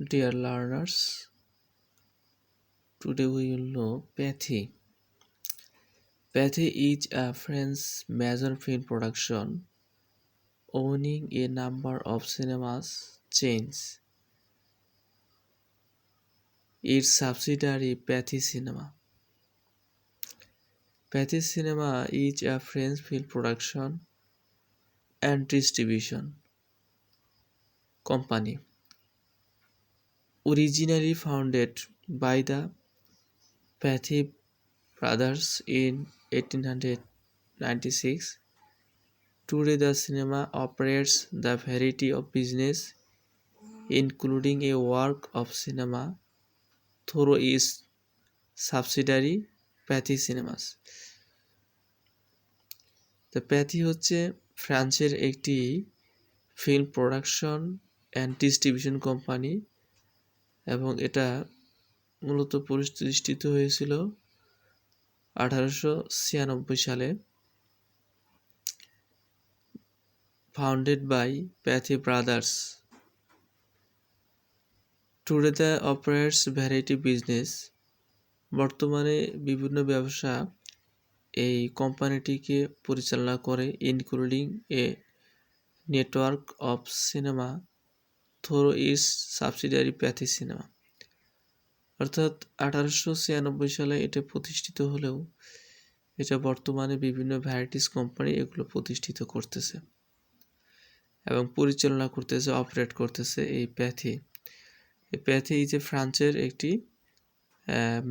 Dear learners, today we will know Pathy. Pathy is a French major film production owning a number of cinemas chains. Its subsidiary Pathy Cinema. Pathy Cinema is a French film production and distribution company originally founded by the Pathy brothers in 1896. Today the cinema operates the variety of business including a work of cinema through its subsidiary Pathy Cinemas. The Pathy হচ্ছে ফ্রান্সের একটি film production and distribution company এবং এটা মূলত প্রতিষ্ঠিত হয়েছিল 1896 সালে, founded by Pathy brothers. Today the operates variety business. বর্তমানে বিভিন্ন ব্যবসা এই কোম্পানিটিকে পরিচালনা করে including A network of cinema through it's subsidiary pathy cinema. অর্থাৎ 1896 সালে এটা প্রতিষ্ঠিত হলেও এটা বর্তমানে বিভিন্ন ভ্যারাইটিস কোম্পানি এগুলো প্রতিষ্ঠিত করতেছে এবং পরিচালনা করতেছে, অপারেট করতেছে এই প্যাথি। এই প্যাথি যে ফ্রান্সের একটি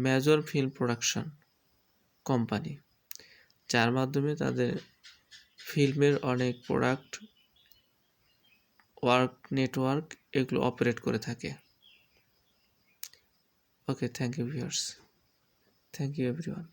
মেজর ফিল্ম প্রোডাকশন কোম্পানি, যার মাধ্যমে তাদের ফিল্মের অনেক প্রোডাক্ট, ওয়ার্ক, নেটওয়ার্ক এগুলো অপারেট করে থাকে। Okay, thank you viewers, thank you everyone.